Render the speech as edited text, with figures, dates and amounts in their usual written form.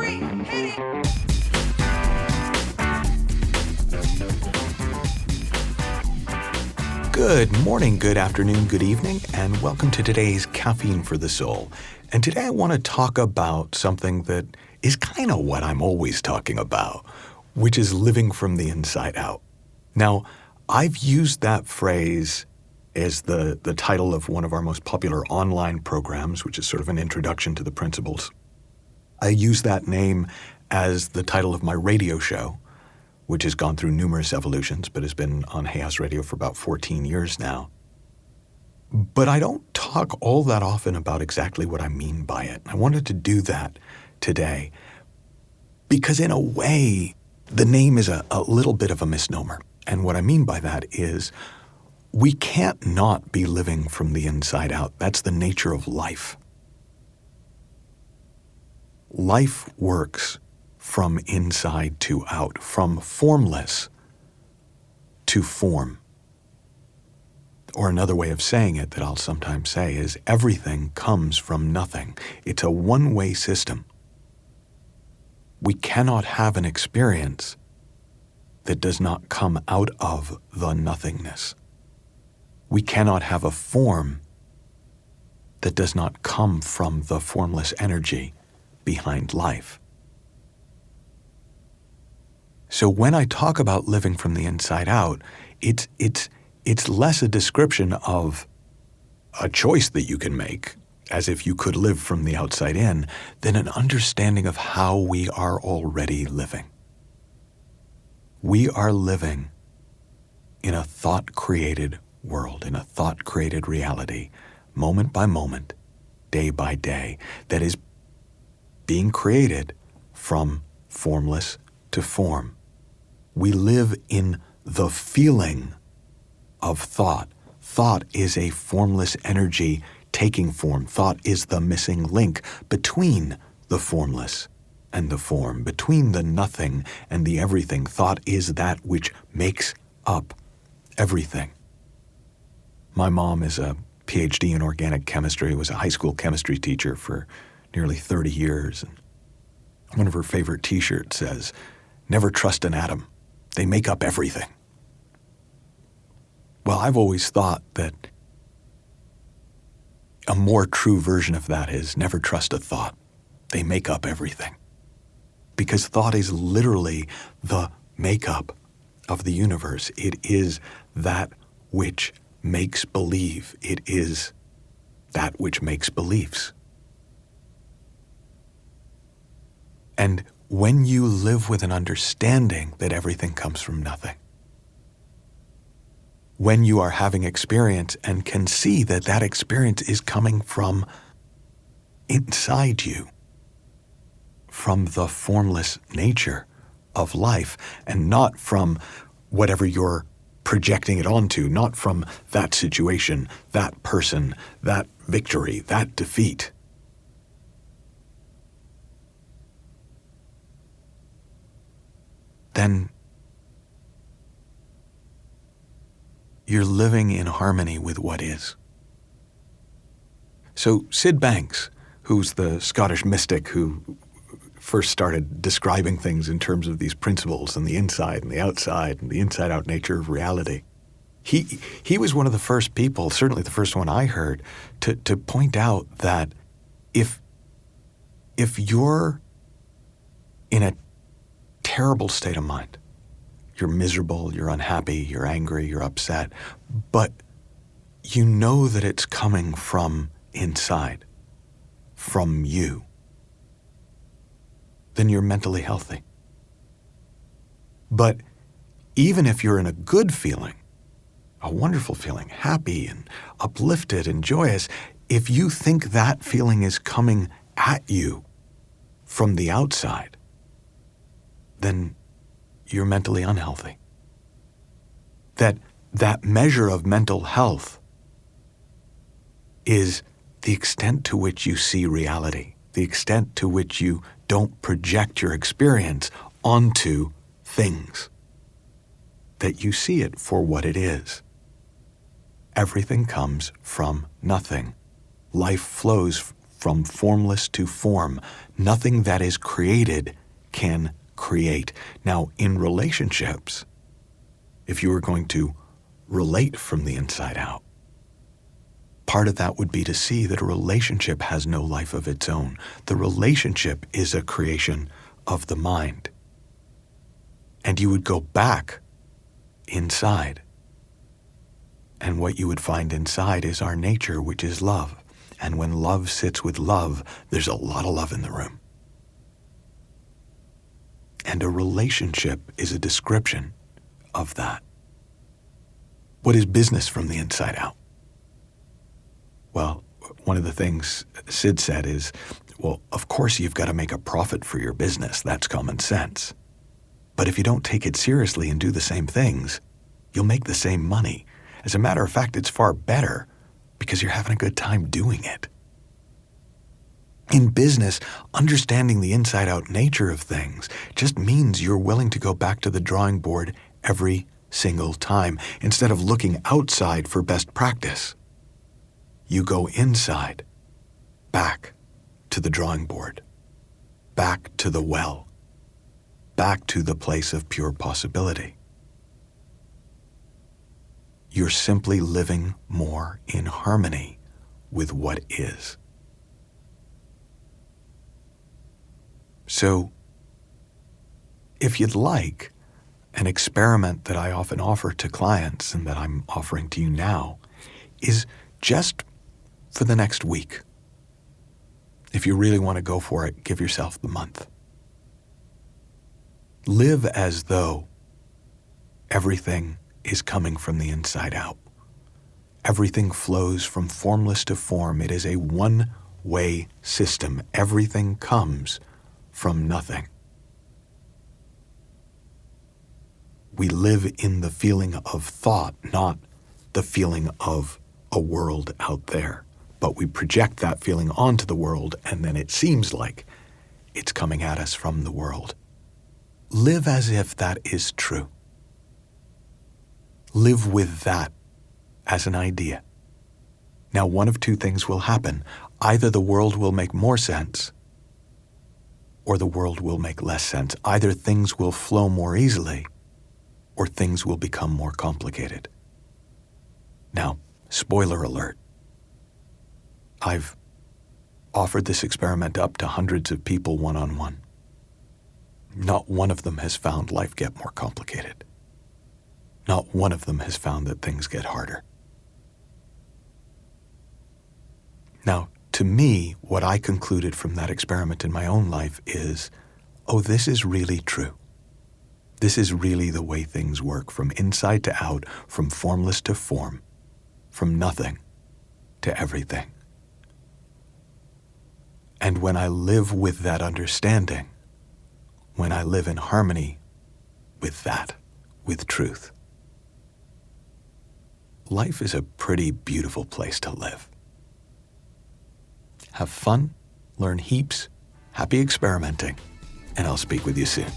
3, hit it! Good morning, good afternoon, good evening, and welcome to today's Caffeine for the Soul. And today I want to talk about something that is kind of what I'm always talking about, which is living from the inside out. Now, I've used that phrase as the title of one of our most popular online programs, which is sort of an introduction to the principles. I use that name as the title of my radio show, which has gone through numerous evolutions, but has been on Hay House Radio for about 14 years now. But I don't talk all that often about exactly what I mean by it. I wanted to do that today because in a way, the name is a little bit of a misnomer. And what I mean by that is we can't not be living from the inside out. That's the nature of life. Life works from inside to out, from formless to form. Or another way of saying it that I'll sometimes say is everything comes from nothing. It's a one-way system. We cannot have an experience that does not come out of the nothingness. We cannot have a form that does not come from the formless energy behind life. So when I talk about living from the inside out, it's less a description of a choice that you can make, as if you could live from the outside in, than an understanding of how we are already living. We are living in a thought-created world, in a thought-created reality, moment by moment, day by day, that is being created from formless to form. We live in the feeling of thought. Thought is a formless energy taking form. Thought is the missing link between the formless and the form, between the nothing and the everything. Thought is that which makes up everything. My mom is a PhD in organic chemistry, was a high school chemistry teacher for nearly 30 years. And one of her favorite t-shirts says, "Never trust an atom. They make up everything." Well, I've always thought that a more true version of that is never trust a thought. They make up everything. Because thought is literally the makeup of the universe. It is that which makes believe. It is that which makes beliefs. And when you live with an understanding that everything comes from nothing, when you are having experience and can see that that experience is coming from inside you, from the formless nature of life, and not from whatever you're projecting it onto, not from that situation, that person, that victory, that defeat. Then you're living in harmony with what is. So Sid Banks, who's the Scottish mystic who first started describing things in terms of these principles and the inside and the outside and the inside-out nature of reality, he was one of the first people, certainly the first one I heard, to point out that if you're in a terrible state of mind, you're miserable, you're unhappy, you're angry, you're upset, but you know that it's coming from inside, from you, then you're mentally healthy. But even if you're in a good feeling, a wonderful feeling, happy and uplifted and joyous, if you think that feeling is coming at you from the outside, then you're mentally unhealthy. That measure of mental health is the extent to which you see reality, the extent to which you don't project your experience onto things, that you see it for what it is. Everything comes from nothing. Life flows from formless to form. Nothing that is created can create. Now, in relationships, if you were going to relate from the inside out, part of that would be to see that a relationship has no life of its own. The relationship is a creation of the mind. And you would go back inside. And what you would find inside is our nature, which is love. And when love sits with love, there's a lot of love in the room. And a relationship is a description of that. What is business from the inside out? Well, one of the things Sid said is, well, of course you've got to make a profit for your business. That's common sense. But if you don't take it seriously and do the same things, you'll make the same money. As a matter of fact, it's far better because you're having a good time doing it. In business, understanding the inside-out nature of things just means you're willing to go back to the drawing board every single time. Instead of looking outside for best practice, you go inside, back to the drawing board, back to the well, back to the place of pure possibility. You're simply living more in harmony with what is. So, if you'd like, an experiment that I often offer to clients and that I'm offering to you now is just for the next week. If you really want to go for it, give yourself the month. Live as though everything is coming from the inside out. Everything flows from formless to form. It is a one-way system. Everything comes from nothing. We live in the feeling of thought, not the feeling of a world out there. But we project that feeling onto the world, and then it seems like it's coming at us from the world. Live as if that is true. Live with that as an idea. Now, one of two things will happen. Either the world will make more sense, or the world will make less sense. Either things will flow more easily, or things will become more complicated. Now, spoiler alert. I've offered this experiment up to hundreds of people one-on-one. Not one of them has found life get more complicated. Not one of them has found that things get harder. Now, to me, what I concluded from that experiment in my own life is, oh, this is really true. This is really the way things work, from inside to out, from formless to form, from nothing to everything. And when I live with that understanding, when I live in harmony with that, with truth, life is a pretty beautiful place to live. Have fun, learn heaps, happy experimenting, and I'll speak with you soon.